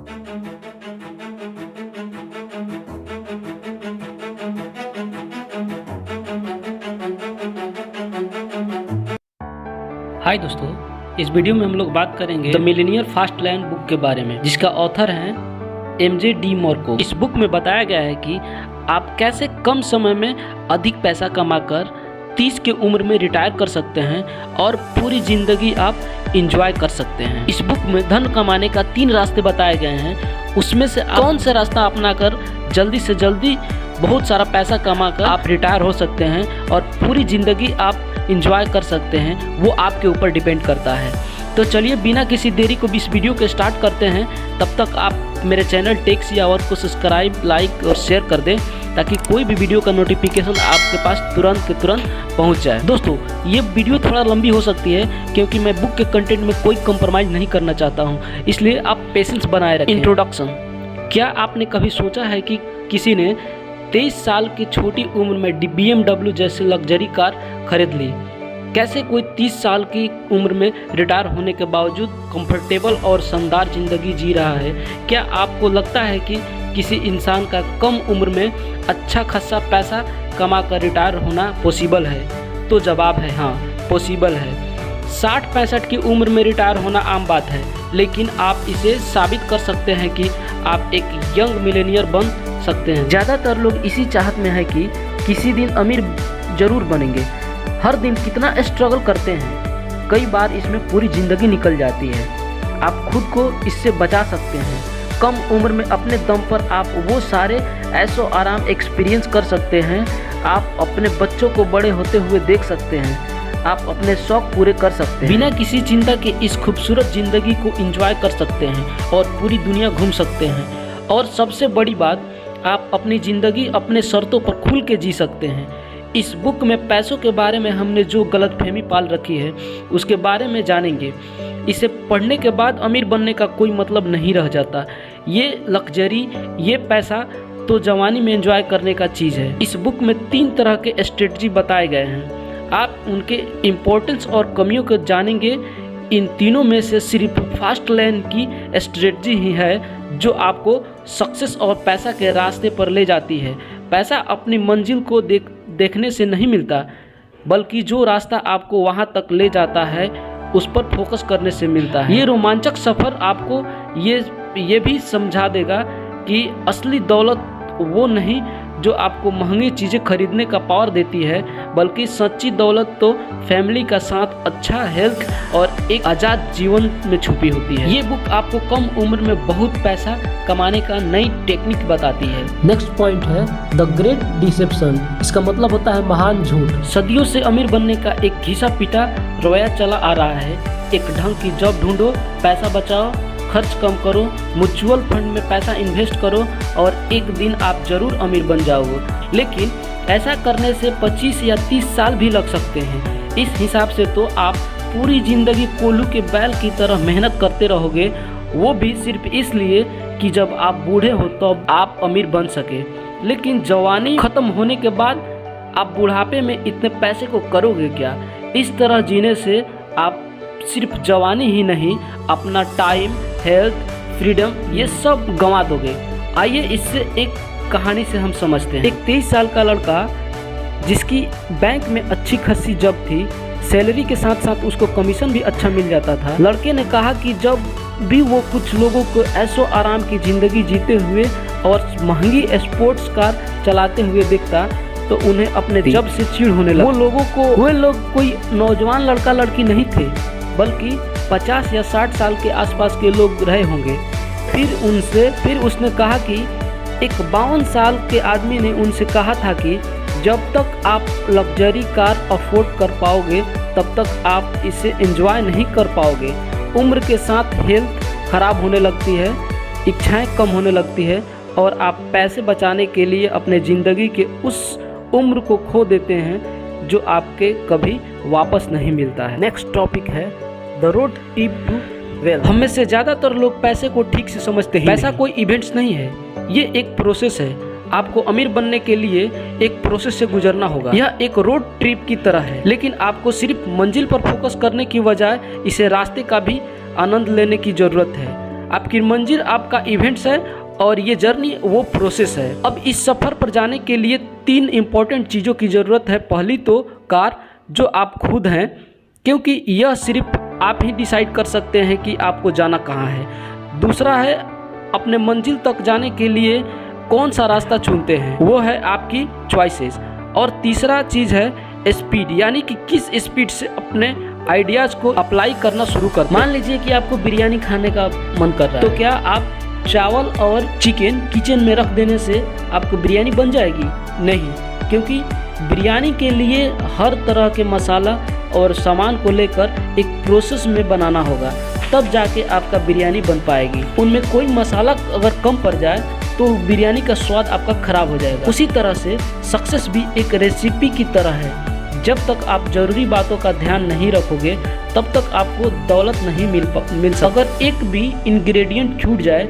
हाय दोस्तों, इस वीडियो में हम लोग बात करेंगे the Millionaire fast land book के बारे में, जिसका ऑथर है एमजे डी मोर्को। इस बुक में बताया गया है कि आप कैसे कम समय में अधिक पैसा कमाकर 30 की उम्र में रिटायर कर सकते हैं और पूरी ज़िंदगी आप इंजॉय कर सकते हैं। इस बुक में धन कमाने का 3 रास्ते बताए गए हैं। उसमें से कौन सा रास्ता अपनाकर जल्दी से जल्दी बहुत सारा पैसा कमाकर आप रिटायर हो सकते हैं और पूरी ज़िंदगी आप इंजॉय कर सकते हैं, वो आपके ऊपर डिपेंड करता है। तो चलिए बिना किसी देरी को इस वीडियो को स्टार्ट करते हैं। तब तक आप मेरे चैनल टेक्स या और को सब्सक्राइब, लाइक और शेयर कर दें ताकि कोई भी वीडियो का नोटिफिकेशन आपके पास तुरंत के तुरंत पहुंच जाए। दोस्तों, ये वीडियो थोड़ा लंबी हो सकती है क्योंकि मैं बुक के कंटेंट में कोई कंप्रोमाइज़ नहीं करना चाहता हूँ, इसलिए आप पेशेंस बनाए रखें। इंट्रोडक्शन। क्या आपने कभी सोचा है कि किसी ने 23 साल की छोटी उम्र में BMW जैसे लग्जरी कार खरीद ली? कैसे कोई 30 साल की उम्र में रिटायर होने के बावजूद कंफर्टेबल और शानदार ज़िंदगी जी रहा है? क्या आपको लगता है कि किसी इंसान का कम उम्र में अच्छा खासा पैसा कमा कर रिटायर होना पॉसिबल है? तो जवाब है हाँ, पॉसिबल है। 60-65 की उम्र में रिटायर होना आम बात है, लेकिन आप इसे साबित कर सकते हैं कि आप एक यंग मिलेनियर बन सकते हैं। ज़्यादातर लोग इसी चाहत में है कि किसी दिन अमीर जरूर बनेंगे। हर दिन कितना स्ट्रगल करते हैं, कई बार इसमें पूरी ज़िंदगी निकल जाती है। आप खुद को इससे बचा सकते हैं। कम उम्र में अपने दम पर आप वो सारे ऐशो आराम एक्सपीरियंस कर सकते हैं। आप अपने बच्चों को बड़े होते हुए देख सकते हैं। आप अपने शौक पूरे कर सकते हैं। बिना किसी चिंता के इस खूबसूरत ज़िंदगी को एंजॉय कर सकते हैं और पूरी दुनिया घूम सकते हैं। और सबसे बड़ी बात, आप अपनी ज़िंदगी अपने शर्तों पर खुल के जी सकते हैं। इस बुक में पैसों के बारे में हमने जो गलतफहमी पाल रखी है उसके बारे में जानेंगे। इसे पढ़ने के बाद अमीर बनने का कोई मतलब नहीं रह जाता। ये लग्जरी, ये पैसा तो जवानी में एंजॉय करने का चीज़ है। इस बुक में 3 तरह के स्ट्रेटजी बताए गए हैं। आप उनके इम्पोर्टेंस और कमियों को जानेंगे। इन तीनों में से सिर्फ फास्ट लैंड की स्ट्रेटजी ही है जो आपको सक्सेस और पैसा के रास्ते पर ले जाती है। पैसा अपनी मंजिल को देखने से नहीं मिलता, बल्कि जो रास्ता आपको वहां तक ले जाता है उस पर फोकस करने से मिलता है। ये रोमांचक सफ़र आपको ये भी समझा देगा कि असली दौलत वो नहीं जो आपको महंगी चीज़ें खरीदने का पावर देती है, बल्कि सच्ची दौलत तो फैमिली का साथ, अच्छा हेल्थ और एक आज़ाद जीवन में छुपी होती है। ये बुक आपको कम उम्र में बहुत पैसा कमाने का नई टेक्निक बताती है। नेक्स्ट पॉइंट है द ग्रेट डिसेप्शन। इसका मतलब होता है महान झूठ। सदियों से अमीर बनने का एक घिसा पिटा रवैया चला आ रहा है। एक ढंग की जॉब ढूंढो, पैसा बचाओ, खर्च कम करो, म्यूचुअल फंड में पैसा इन्वेस्ट करो और एक दिन आप जरूर अमीर बन जाओगे। लेकिन ऐसा करने से 25 या 30 साल भी लग सकते हैं। इस हिसाब से तो आप पूरी ज़िंदगी कोल्हू के बैल की तरह मेहनत करते रहोगे, वो भी सिर्फ इसलिए कि जब आप बूढ़े हो तो आप अमीर बन सके। लेकिन जवानी ख़त्म होने के बाद आप बुढ़ापे में इतने पैसे को करोगे क्या? इस तरह जीने से आप सिर्फ जवानी ही नहीं, अपना टाइम, हेल्थ, फ्रीडम ये सब गंवा दोगे। आइए इससे एक कहानी से हम समझते हैं। एक 23 साल का लड़का जिसकी बैंक में अच्छी खासी जॉब थी, सैलरी के साथ साथ उसको कमीशन भी अच्छा मिल जाता था। लड़के ने कहा कि जब भी वो कुछ लोगों को ऐशो आराम की ज़िंदगी जीते हुए और महंगी स्पोर्ट्स कार चलाते हुए देखता तो उन्हें अपने जॉब से चिढ़ होने लगा। वो लोग कोई नौजवान लड़का लड़की नहीं थे, बल्कि 50 या 60 साल के आसपास के लोग रहे होंगे। फिर उसने कहा कि एक 52 साल के आदमी ने उनसे कहा था कि जब तक आप लग्जरी कार अफोर्ड कर पाओगे तब तक आप इसे एंजॉय नहीं कर पाओगे। उम्र के साथ हेल्थ खराब होने लगती है, इच्छाएं कम होने लगती है और आप पैसे बचाने के लिए अपने ज़िंदगी के उस उम्र को खो देते हैं जो आपके कभी वापस नहीं मिलता है। नेक्स्ट टॉपिक है the road tip to wealth. हम में से ज़्यादातर लोग पैसे को ठीक से समझते हैं। पैसा कोई इवेंट्स नहीं है, ये एक प्रोसेस है। आपको अमीर बनने के लिए एक प्रोसेस से गुजरना होगा। यह एक रोड ट्रिप की तरह है, लेकिन आपको सिर्फ मंजिल पर फोकस करने की बजाय इसे रास्ते का भी आनंद लेने की ज़रूरत है। आपकी मंजिल आपका इवेंट्स है और ये जर्नी वो प्रोसेस है। अब इस सफ़र पर जाने के लिए 3 इम्पोर्टेंट चीज़ों की ज़रूरत है। पहली तो कार, जो आप खुद हैं, क्योंकि यह सिर्फ आप ही डिसाइड कर सकते हैं कि आपको जाना कहाँ है। दूसरा है अपने मंजिल तक जाने के लिए कौन सा रास्ता चुनते हैं, वो है आपकी चॉइसेस। और तीसरा चीज़ है स्पीड, यानी कि किस स्पीड से अपने आइडियाज़ को अप्लाई करना शुरू कर। मान लीजिए कि आपको बिरयानी खाने का मन कर रहा है, तो क्या आप चावल और चिकन किचन में रख देने से आपको बिरयानी बन जाएगी? नहीं, क्योंकि बिरयानी के लिए हर तरह के मसाला और सामान को लेकर एक प्रोसेस में बनाना होगा, तब जाके आपका बिरयानी बन पाएगी। उनमें कोई मसाला अगर कम पड़ जाए तो बिरयानी का स्वाद आपका खराब हो जाएगा। उसी तरह से सक्सेस भी एक रेसिपी की तरह है। जब तक आप ज़रूरी बातों का ध्यान नहीं रखोगे तब तक आपको दौलत नहीं मिल सकती। अगर एक भी इंग्रेडिएंट छूट जाए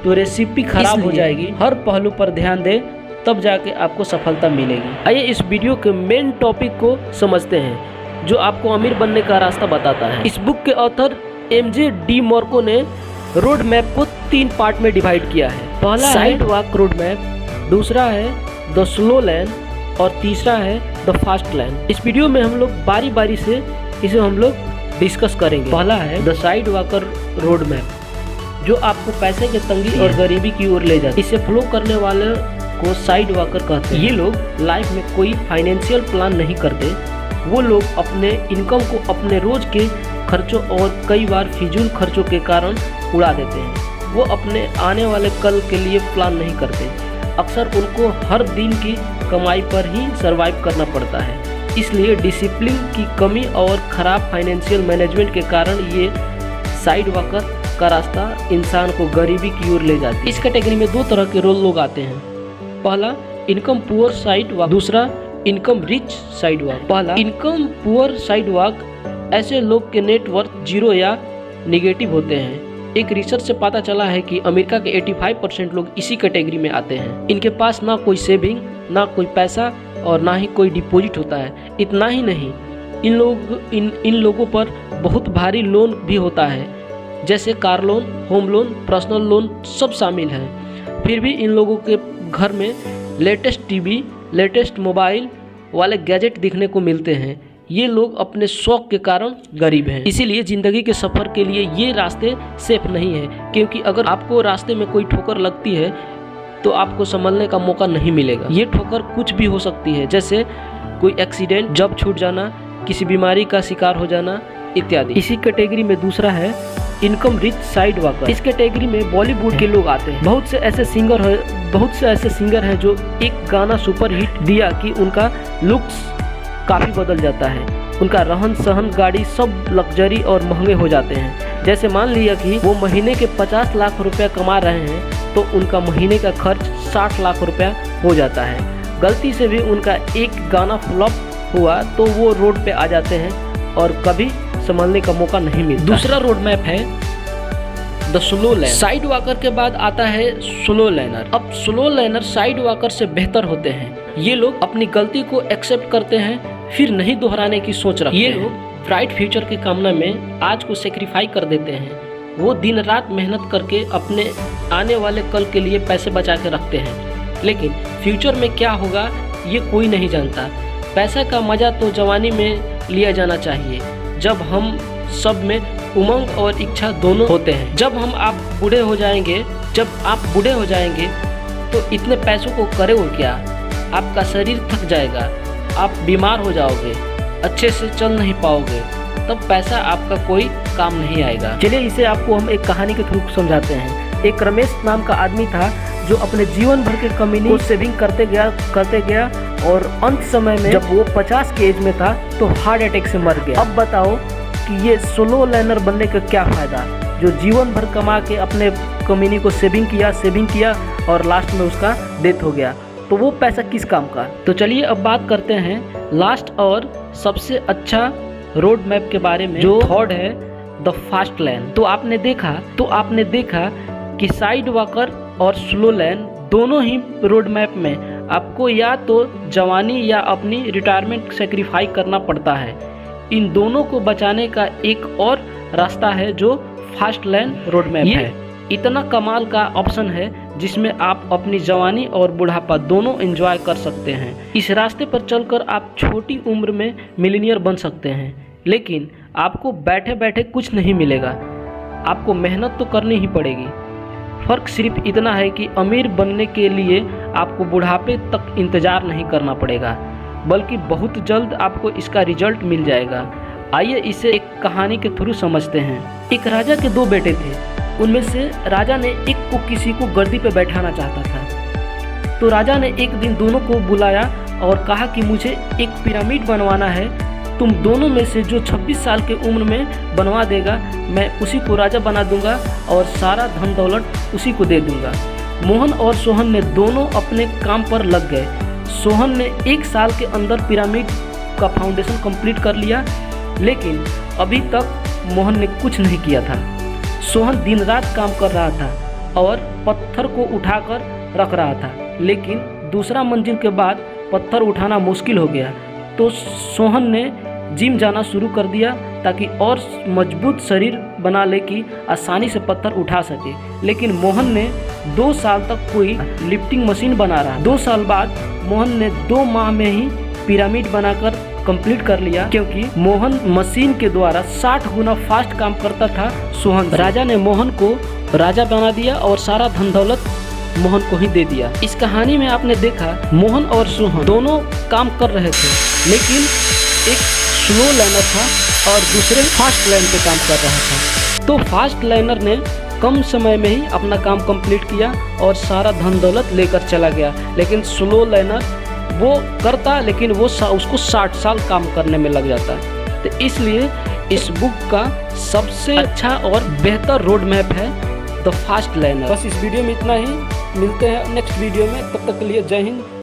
तो रेसिपी खराब हो जाएगी। हर पहलू पर ध्यान दें, तब जाके आपको सफलता मिलेगी। आइए इस वीडियो के मेन टॉपिक को समझते हैं, जो आपको अमीर बनने का रास्ता बताता है। इस बुक के ऑथर एमजे डी मॉर्को ने रोड मैप को 3 पार्ट में डिवाइड किया है। पहला साइड वॉक रोड मैप, दूसरा है द स्लो लैन और तीसरा है द फास्ट लैन। इस वीडियो में हम लोग बारी बारी से इसे हम लोग डिस्कस करेंगे। पहला है the side walker road map, जो आपको पैसे के तंगी और गरीबी की ओर ले जाता है। इसे फ्लो करने वाले को साइड वॉकर कहते हैं। ये लोग लाइफ में कोई फाइनेंशियल प्लान नहीं करते। वो लोग अपने इनकम को अपने रोज के खर्चों और कई बार फिजूल खर्चों के कारण उड़ा देते हैं। वो अपने आने वाले कल के लिए प्लान नहीं करते। अक्सर उनको हर दिन की कमाई पर ही सरवाइव करना पड़ता है। इसलिए डिसिप्लिन की कमी और ख़राब फाइनेंशियल मैनेजमेंट के कारण ये साइड वॉकर का रास्ता इंसान को गरीबी की ओर ले जाती है। इस कैटेगरी में 2 तरह के रोल लोग आते हैं। पहला इनकम पुअर साइड वॉक, दूसरा इनकम रिच साइड वॉक। पहला इनकम पुअर साइड वॉक, ऐसे लोग के नेटवर्थ 0 या निगेटिव होते हैं। एक रिसर्च से पता चला है कि अमेरिका के 85% लोग इसी कैटेगरी में आते हैं। इनके पास ना कोई सेविंग, ना कोई पैसा और ना ही कोई डिपॉजिट होता है। इतना ही नहीं, इन लोगों पर बहुत भारी लोन भी होता है, जैसे car loan, home loan, personal loan सब शामिल हैं। फिर भी इन लोगों के घर में लेटेस्ट टीवी, लेटेस्ट मोबाइल वाले गैजेट दिखने को मिलते हैं। ये लोग अपने शौक के कारण गरीब हैं। इसीलिए ज़िंदगी के सफ़र के लिए ये रास्ते सेफ नहीं है, क्योंकि अगर आपको रास्ते में कोई ठोकर लगती है तो आपको संभलने का मौका नहीं मिलेगा। ये ठोकर कुछ भी हो सकती है, जैसे कोई एक्सीडेंट, जॉब छूट जाना, किसी बीमारी का शिकार हो जाना इत्यादि। इसी कैटेगरी में दूसरा है इनकम रिच साइड वॉकर। इस कैटेगरी में बॉलीवुड के लोग आते हैं। बहुत से ऐसे सिंगर हैं जो एक गाना सुपर हिट दिया कि उनका लुक्स काफ़ी बदल जाता है। उनका रहन सहन, गाड़ी सब लग्जरी और महंगे हो जाते हैं। जैसे मान लिया कि वो महीने के 50 लाख रुपया कमा रहे हैं तो उनका महीने का खर्च 60 लाख रुपया हो जाता है। गलती से भी उनका एक गाना फ्लॉप हुआ तो वो रोड पे आ जाते हैं और कभी संभलने का मौका नहीं मिलता। दूसरा रोड मैप है the slow lane. Side walker के बाद आता है स्लो लैनर। अब स्लो लैनर साइड वॉकर से बेहतर होते हैं। ये लोग अपनी गलती को एक्सेप्ट करते हैं, फिर नहीं दोहराने की सोच रखते हैं। ये लोग ब्राइट फ्यूचर की कामना में आज को सेक्रीफाई कर देते हैं। वो दिन रात मेहनत करके अपने आने वाले कल के लिए पैसे बचा के रखते हैं, लेकिन फ्यूचर में क्या होगा ये कोई नहीं जानता। पैसा का मजा तो जवानी में लिया जाना चाहिए, जब हम सब में उमंग और इच्छा दोनों होते हैं। जब आप बूढ़े हो जाएंगे तो इतने पैसों को करोगे क्या? आपका शरीर थक जाएगा, आप बीमार हो जाओगे, अच्छे से चल नहीं पाओगे, तब पैसा आपका कोई काम नहीं आएगा। चलिए इसे आपको हम एक कहानी के थ्रू समझाते हैं। एक रमेश नाम का आदमी था जो अपने जीवन भर के कमाई को सेविंग करते गया और अंत समय में जब वो 50 की एज में था तो हार्ट अटैक से मर गया। अब बताओ कि ये स्लो लर्नर बनने का क्या फ़ायदा, जो जीवन भर कमा के अपने कमाई को सेविंग किया और लास्ट में उसका डेथ हो गया, तो वो पैसा किस काम का। तो चलिए अब बात करते हैं लास्ट और सबसे अच्छा रोड मैप के बारे में, जो थर्ड है द फास्ट लैन। तो आपने देखा कि साइड वॉकर और स्लो लैन दोनों ही रोड मैप में आपको या तो जवानी या अपनी रिटायरमेंट सेक्रीफाई करना पड़ता है। इन दोनों को बचाने का एक और रास्ता है जो फास्ट लैन रोड मैप है। इतना कमाल का ऑप्शन है जिसमें आप अपनी जवानी और बुढ़ापा दोनों एंजॉय कर सकते हैं। इस रास्ते पर चलकर आप छोटी उम्र में मिलीनियर बन सकते हैं, लेकिन आपको बैठे बैठे कुछ नहीं मिलेगा, आपको मेहनत तो करनी ही पड़ेगी। फ़र्क सिर्फ इतना है कि अमीर बनने के लिए आपको बुढ़ापे तक इंतज़ार नहीं करना पड़ेगा, बल्कि बहुत जल्द आपको इसका रिजल्ट मिल जाएगा। आइए इसे एक कहानी के थ्रू समझते हैं। एक राजा के 2 बेटे थे। उनमें से राजा ने एक को किसी को गद्दी पे बैठाना चाहता था, तो राजा ने एक दिन दोनों को बुलाया और कहा कि मुझे एक पिरामिड बनवाना है, तुम दोनों में से जो 26 साल के उम्र में बनवा देगा मैं उसी को राजा बना दूंगा और सारा धन दौलत उसी को दे दूंगा। मोहन और सोहन ने दोनों अपने काम पर लग गए। सोहन ने 1 साल के अंदर पिरामिड का फाउंडेशन कंप्लीट कर लिया, लेकिन अभी तक मोहन ने कुछ नहीं किया था। सोहन दिन रात काम कर रहा था और पत्थर को उठाकर रख रहा था, लेकिन दूसरा मंजिल के बाद पत्थर उठाना मुश्किल हो गया, तो सोहन ने जिम जाना शुरू कर दिया ताकि और मजबूत शरीर बना ले कि आसानी से पत्थर उठा सके। लेकिन मोहन ने 2 साल तक कोई लिफ्टिंग मशीन बना रहा। 2 साल बाद मोहन ने 2 माह में ही पिरामिड बनाकर कंप्लीट कर लिया, क्योंकि मोहन मशीन के द्वारा 60 गुना फास्ट काम करता था सोहन। राजा ने मोहन को राजा बना दिया और सारा धन दौलत मोहन को ही दे दिया। इस कहानी में आपने देखा मोहन और सोहन दोनों काम कर रहे थे, लेकिन एक स्लो लाइनर था और दूसरे फास्ट लाइन पे काम कर रहा था। तो फास्ट लाइनर ने कम समय में ही अपना काम कंप्लीट किया और सारा धन दौलत लेकर चला गया, लेकिन स्लो लाइनर वो करता, लेकिन वो उसको 60 साल काम करने में लग जाता। तो इसलिए इस बुक का सबसे अच्छा और बेहतर रोड मैप है द फास्ट लाइनर। बस इस वीडियो में इतना ही, मिलते हैं नेक्स्ट वीडियो में, तब तक के लिए जय हिंद।